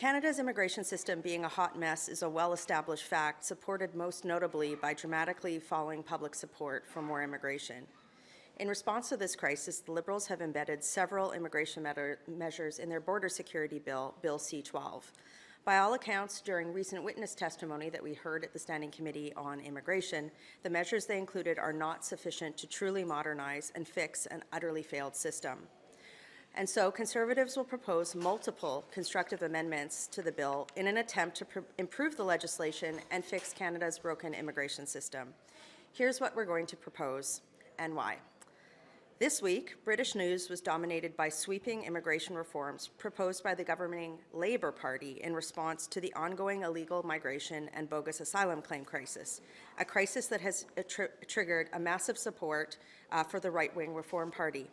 Canada's immigration system being a hot mess is a well-established fact, supported most notably by dramatically falling public support for more immigration. In response to this crisis, the Liberals have embedded several immigration measures in their border security bill, Bill C-12. By all accounts, during recent witness testimony that we heard at the Standing Committee on Immigration, the measures they included are not sufficient to truly modernize and fix an utterly failed system. And so Conservatives will propose multiple constructive amendments to the bill in an attempt to improve the legislation and fix Canada's broken immigration system. Here's what we're going to propose and why. This week, British news was dominated by sweeping immigration reforms proposed by the governing Labour Party in response to the ongoing illegal migration and bogus asylum claim crisis, a crisis that has triggered a massive support for the right-wing Reform Party.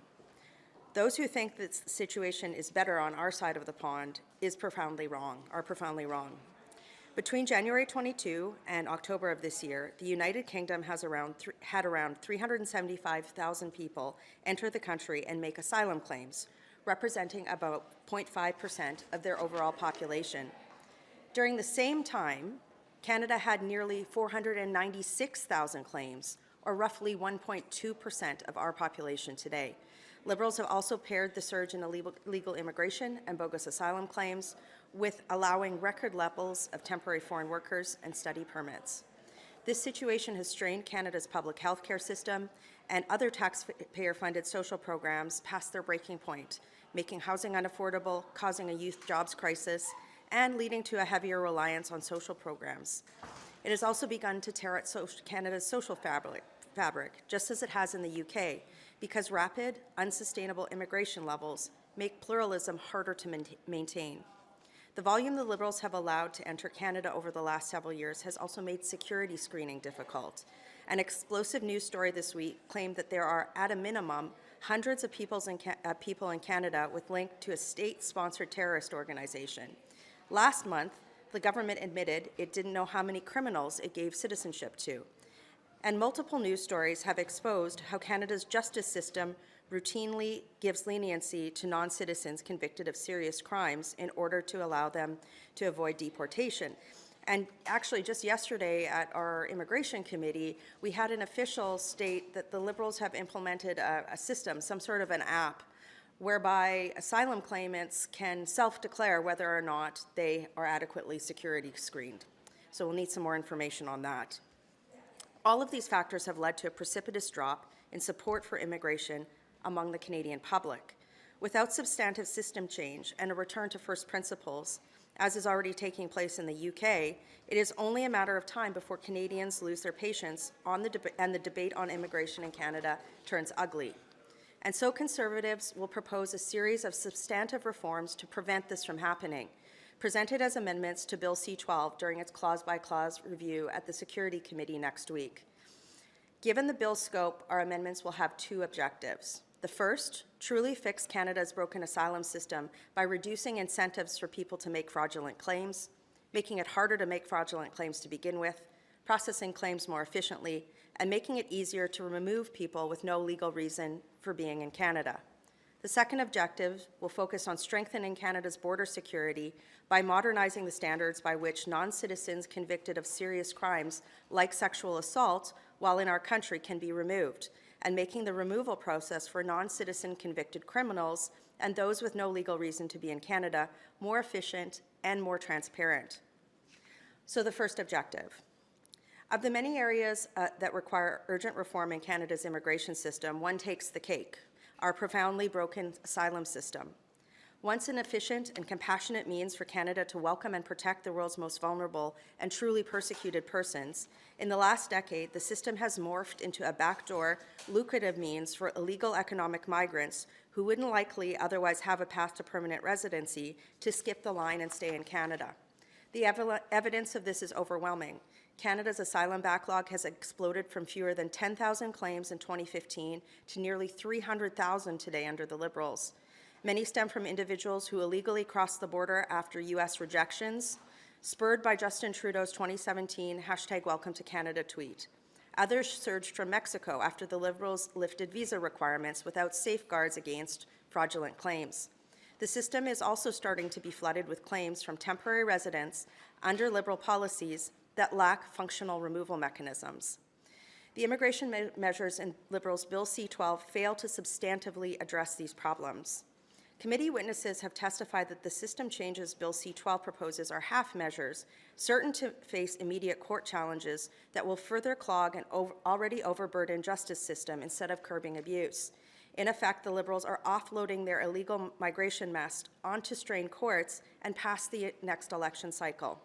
Those who think that the situation is better on our side of the pond are profoundly wrong. Between January 22 and October of this year, the United Kingdom has had around 375,000 people enter the country and make asylum claims, representing about 0.5% of their overall population. During the same time, Canada had nearly 496,000 claims, or roughly 1.2% of our population today. Liberals have also paired the surge in illegal immigration and bogus asylum claims with allowing record levels of temporary foreign workers and study permits. This situation has strained Canada's public health care system, and other taxpayer-funded social programs past their breaking point, making housing unaffordable, causing a youth jobs crisis, and leading to a heavier reliance on social programs. It has also begun to tear at Canada's social fabric, just as it has in the UK, because rapid, unsustainable immigration levels make pluralism harder to maintain. The volume the Liberals have allowed to enter Canada over the last several years has also made security screening difficult. An explosive news story this week claimed that there are, at a minimum, hundreds of people in Canada with link to a state-sponsored terrorist organization. Last month, the government admitted it didn't know how many criminals it gave citizenship to. And multiple news stories have exposed how Canada's justice system routinely gives leniency to non-citizens convicted of serious crimes in order to allow them to avoid deportation. And actually, just yesterday at our immigration committee, we had an official state that the Liberals have implemented a system, some sort of an app, whereby asylum claimants can self-declare whether or not they are adequately security screened. So we'll need some more information on that. All of these factors have led to a precipitous drop in support for immigration among the Canadian public. Without substantive system change and a return to first principles, as is already taking place in the UK, it is only a matter of time before Canadians lose their patience and the debate on immigration in Canada turns ugly. And so Conservatives will propose a series of substantive reforms to prevent this from happening, presented as amendments to Bill C-12 during its clause-by-clause review at the Security Committee next week. Given the bill's scope, our amendments will have two objectives. The first, truly fix Canada's broken asylum system by reducing incentives for people to make fraudulent claims, making it harder to make fraudulent claims to begin with, processing claims more efficiently, and making it easier to remove people with no legal reason for being in Canada. The second objective will focus on strengthening Canada's border security by modernizing the standards by which non-citizens convicted of serious crimes like sexual assault while in our country can be removed, and making the removal process for non-citizen convicted criminals and those with no legal reason to be in Canada more efficient and more transparent. So the first objective. Of the many areas that require urgent reform in Canada's immigration system, one takes the cake: our profoundly broken asylum system. Once an efficient and compassionate means for Canada to welcome and protect the world's most vulnerable and truly persecuted persons, in the last decade, the system has morphed into a backdoor, lucrative means for illegal economic migrants who wouldn't likely otherwise have a path to permanent residency to skip the line and stay in Canada. The evidence of this is overwhelming. Canada's asylum backlog has exploded from fewer than 10,000 claims in 2015 to nearly 300,000 today under the Liberals. Many stem from individuals who illegally crossed the border after U.S. rejections, spurred by Justin Trudeau's 2017 #WelcomeToCanada tweet. Others surged from Mexico after the Liberals lifted visa requirements without safeguards against fraudulent claims. The system is also starting to be flooded with claims from temporary residents under Liberal policies that lack functional removal mechanisms. The immigration measures in Liberals' Bill C-12 fail to substantively address these problems. Committee witnesses have testified that the system changes Bill C-12 proposes are half measures, certain to face immediate court challenges that will further clog an already overburdened justice system instead of curbing abuse. In effect, the Liberals are offloading their illegal migration mess onto strained courts and past the next election cycle.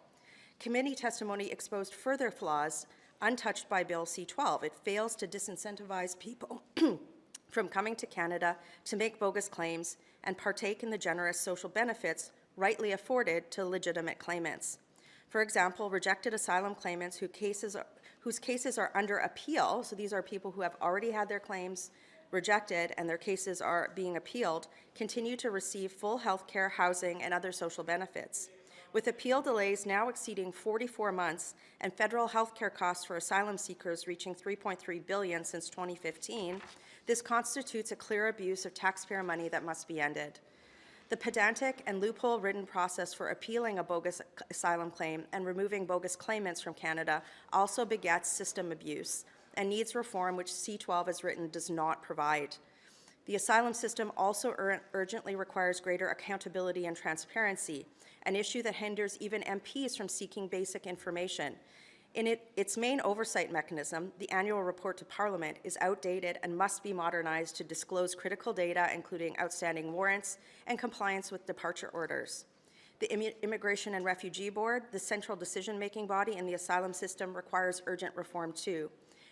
Committee testimony exposed further flaws untouched by Bill C-12. It fails to disincentivize people from coming to Canada to make bogus claims and partake in the generous social benefits rightly afforded to legitimate claimants. For example, rejected asylum claimants whose cases are under appeal, so these are people who have already had their claims rejected and their cases are being appealed, continue to receive full health care, housing, and other social benefits. With appeal delays now exceeding 44 months and federal health care costs for asylum seekers reaching $3.3 billion since 2015, this constitutes a clear abuse of taxpayer money that must be ended. The pedantic and loophole-ridden process for appealing a bogus asylum claim and removing bogus claimants from Canada also begets system abuse and needs reform, which C-12 as written does not provide. The asylum system also urgently requires greater accountability and transparency, an issue that hinders even MPs from seeking basic information. In its main oversight mechanism, the annual report to Parliament is outdated and must be modernized to disclose critical data, including outstanding warrants and compliance with departure orders. The Immigration and Refugee Board, the central decision-making body in the asylum system, requires urgent reform too.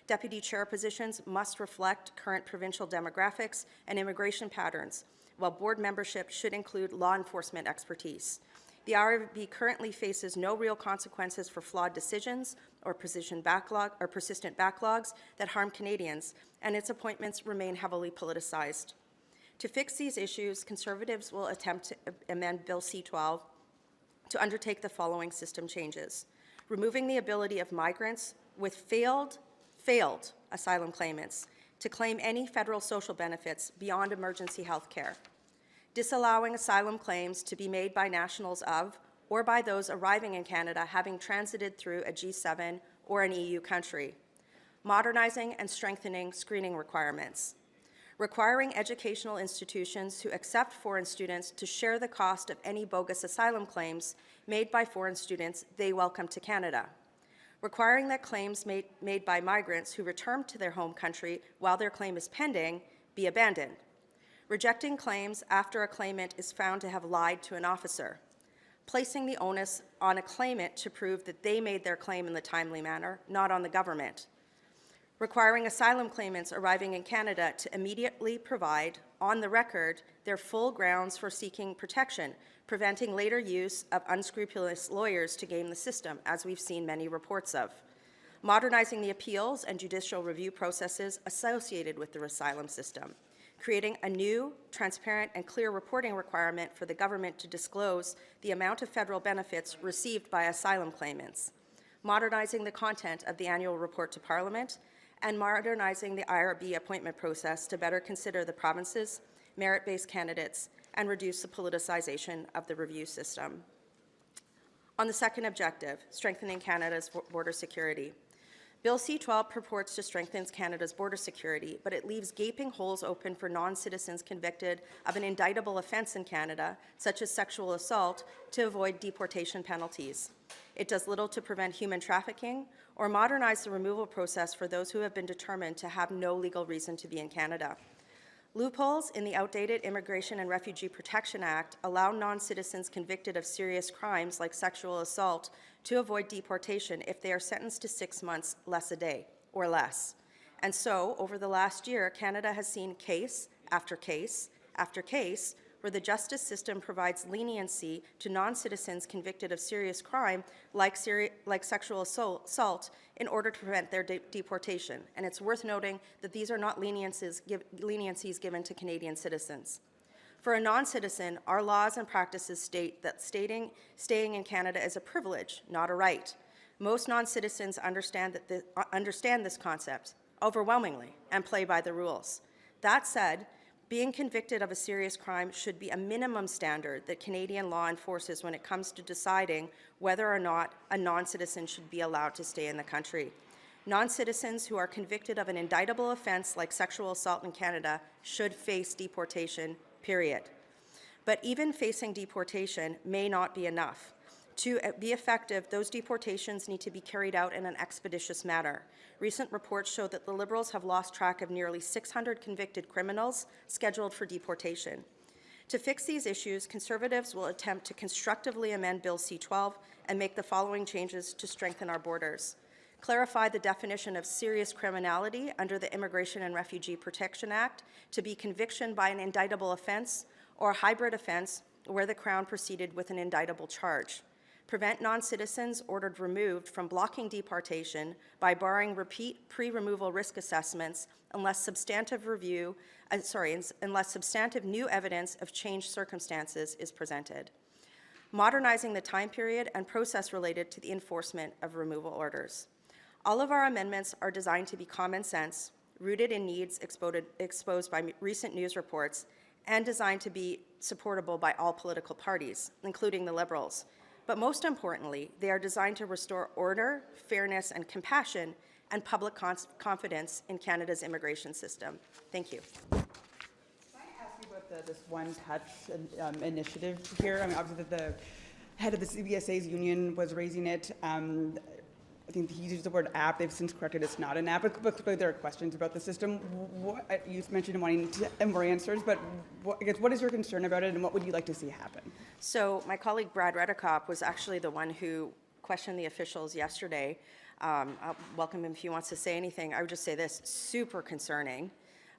Deputy chair positions must reflect current provincial demographics and immigration patterns, while board membership should include law enforcement expertise. The RRB currently faces no real consequences for flawed decisions or persistent backlogs that harm Canadians, and its appointments remain heavily politicized. To fix these issues, Conservatives will attempt to amend Bill C-12 to undertake the following system changes: removing the ability of migrants with failed asylum claimants to claim any federal social benefits beyond emergency health care, disallowing asylum claims to be made by nationals of or by those arriving in Canada having transited through a G7 or an EU country, modernizing and strengthening screening requirements, requiring educational institutions who accept foreign students to share the cost of any bogus asylum claims made by foreign students they welcome to Canada, requiring that claims made by migrants who return to their home country while their claim is pending be abandoned, rejecting claims after a claimant is found to have lied to an officer, placing the onus on a claimant to prove that they made their claim in the timely manner, not on the government, requiring asylum claimants arriving in Canada to immediately provide, on the record, their full grounds for seeking protection, preventing later use of unscrupulous lawyers to game the system, as we've seen many reports of, modernizing the appeals and judicial review processes associated with the asylum system, creating a new, transparent, and clear reporting requirement for the government to disclose the amount of federal benefits received by asylum claimants, modernizing the content of the annual report to Parliament, and modernizing the IRB appointment process to better consider the province's merit-based candidates and reduce the politicization of the review system. On the second objective, strengthening Canada's border security. Bill C-12 purports to strengthen Canada's border security, but it leaves gaping holes open for non-citizens convicted of an indictable offence in Canada, such as sexual assault, to avoid deportation penalties. It does little to prevent human trafficking or modernize the removal process for those who have been determined to have no legal reason to be in Canada. Loopholes in the outdated Immigration and Refugee Protection Act allow non-citizens convicted of serious crimes like sexual assault to avoid deportation if they are sentenced to 6 months less a day or less. And so, over the last year, Canada has seen case after case after case where the justice system provides leniency to non-citizens convicted of serious crime like sexual assault in order to prevent their deportation. And it's worth noting that these are not leniencies given to Canadian citizens. For a non-citizen, our laws and practices state that staying in Canada is a privilege, not a right. Most non-citizens understand this concept overwhelmingly and play by the rules. That said, Being convicted of a serious crime should be a minimum standard that Canadian law enforces when it comes to deciding whether or not a non-citizen should be allowed to stay in the country. Non-citizens who are convicted of an indictable offense like sexual assault in Canada should face deportation, period. But even facing deportation may not be enough. To be effective, those deportations need to be carried out in an expeditious manner. Recent reports show that the Liberals have lost track of nearly 600 convicted criminals scheduled for deportation. To fix these issues, Conservatives will attempt to constructively amend Bill C-12 and make the following changes to strengthen our borders. Clarify the definition of serious criminality under the Immigration and Refugee Protection Act to be conviction by an indictable offense or a hybrid offense where the Crown proceeded with an indictable charge. Prevent non-citizens ordered removed from blocking deportation by barring repeat pre-removal risk assessments unless substantive new evidence of changed circumstances is presented. Modernizing the time period and process related to the enforcement of removal orders. All of our amendments are designed to be common sense, rooted in needs exposed by recent news reports, and designed to be supportable by all political parties, including the Liberals. But most importantly, they are designed to restore order, fairness, and compassion, and public confidence in Canada's immigration system. Thank you. Can I ask you about this One Touch initiative here? I mean, obviously the head of the CBSA's union was raising it. I think he used the word app. They've since corrected it's not an app, but clearly there are questions about the system. You mentioned wanting more answers, but I guess what is your concern about it, and what would you like to see happen? So my colleague Brad Redekop was actually the one who questioned the officials yesterday. I'll welcome him if he wants to say anything. I would just say this, super concerning,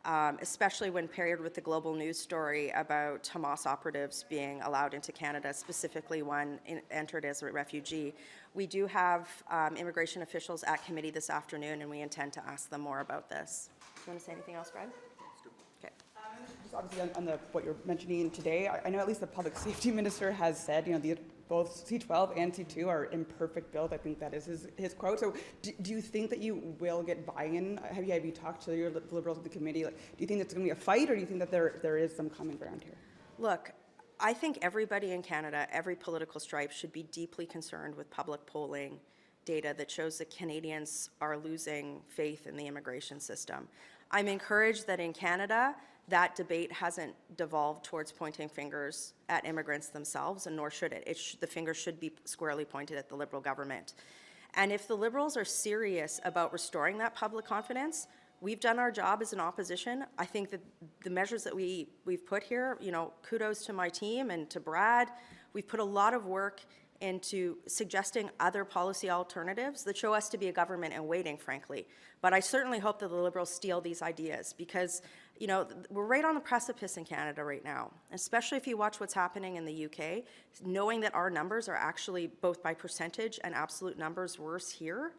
especially when paired with the global news story about Hamas operatives being allowed into Canada, specifically one entered as a refugee. We do have immigration officials at committee this afternoon, and we intend to ask them more about this. Do you want to say anything else, Brad? Okay. Just obviously on what you're mentioning today, I know at least the public safety minister has said, both C-12 and C-2 are imperfect bills. I think that is his quote. So do you think that you will get buy-in? Have you talked to your Liberals at the committee? Do you think it's going to be a fight, or do you think that there is some common ground here? Look, I think everybody in Canada, every political stripe, should be deeply concerned with public polling data that shows that Canadians are losing faith in the immigration system. I'm encouraged that in Canada, that debate hasn't devolved towards pointing fingers at immigrants themselves, and nor should it. The finger should be squarely pointed at the Liberal government. And if the Liberals are serious about restoring that public confidence, we've done our job as an opposition. I think that the measures that we've put here, kudos to my team and to Brad. We've put a lot of work into suggesting other policy alternatives that show us to be a government in waiting, frankly. But I certainly hope that the Liberals steal these ideas, because we're right on the precipice in Canada right now, especially if you watch what's happening in the UK, knowing that our numbers are actually, both by percentage and absolute numbers, worse here.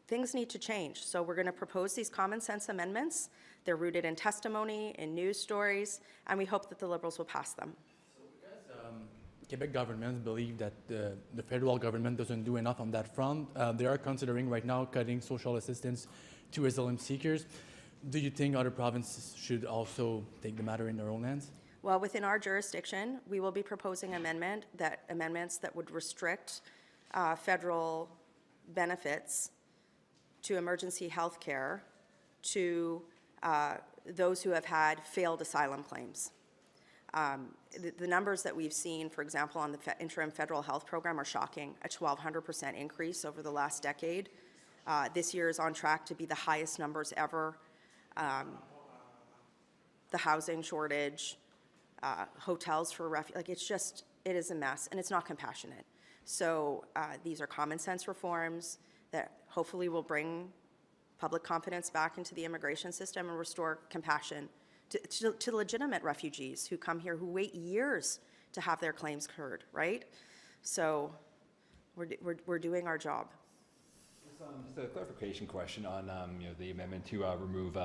Things need to change. So we're going to propose these common sense amendments. They're rooted in testimony, in news stories, and we hope that the Liberals will pass them. So because Quebec governments believe that the federal government doesn't do enough on that front, they are considering right now cutting social assistance to asylum seekers. Do you think other provinces should also take the matter in their own hands? Well, within our jurisdiction, we will be proposing amendments that would restrict federal benefits to emergency health care to those who have had failed asylum claims. The numbers that we've seen, for example, on the interim federal health program are shocking, a 1,200% increase over the last decade. This year is on track to be the highest numbers ever. The housing shortage, hotels for refugees, it is a mess, and it's not compassionate. So these are common sense reforms that hopefully will bring public confidence back into the immigration system and restore compassion to legitimate refugees who come here, who wait years to have their claims heard, right? So we're doing our job. Just a clarification question on the amendment to remove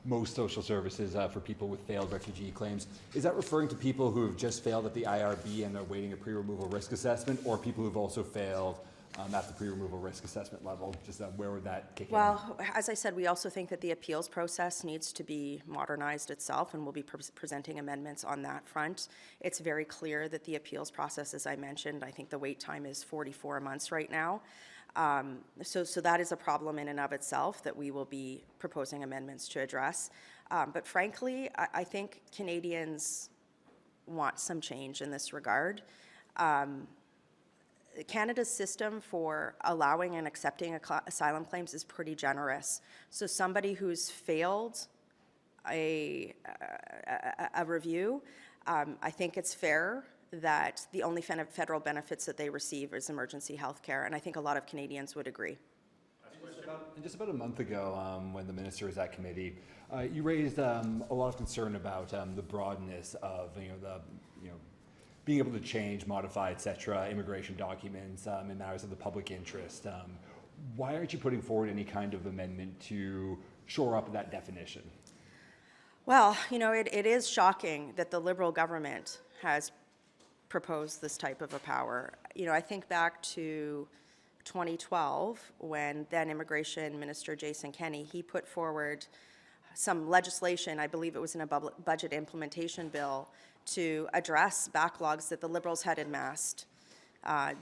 most social services for people with failed refugee claims. Is that referring to people who have just failed at the IRB and are waiting a pre-removal risk assessment, or people who have also failed at the pre-removal risk assessment level? Just where would that kick in? Well, as I said, we also think that the appeals process needs to be modernized itself, and we'll be presenting amendments on that front. It's very clear that the appeals process, as I mentioned, I think the wait time is 44 months right now. So that is a problem in and of itself that we will be proposing amendments to address. But frankly, I think Canadians want some change in this regard. Canada's system for allowing and accepting asylum claims is pretty generous. So somebody who's failed a review, I think it's fair that the only federal benefits that they receive is emergency health care, and I think a lot of Canadians would agree. And just about a month ago, when the minister was at committee, you raised a lot of concern about the broadness of being able to change, modify, et cetera, immigration documents in matters of the public interest. Why aren't you putting forward any kind of amendment to shore up that definition? Well, it is shocking that the Liberal government has proposed this type of a power. I think back to 2012 when then Immigration Minister Jason Kenney, he put forward some legislation, I believe it was in a budget implementation bill, to address backlogs that the Liberals had amassed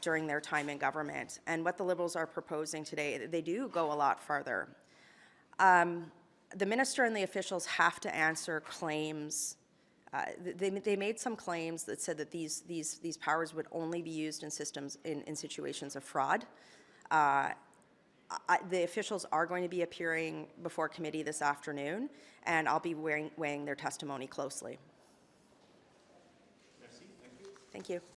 during their time in government. And what the Liberals are proposing today, they do go a lot farther. The minister and the officials have to answer claims. They made some claims that said that these powers would only be used in systems in situations of fraud. The officials are going to be appearing before committee this afternoon, and I'll be weighing their testimony closely. Thank you.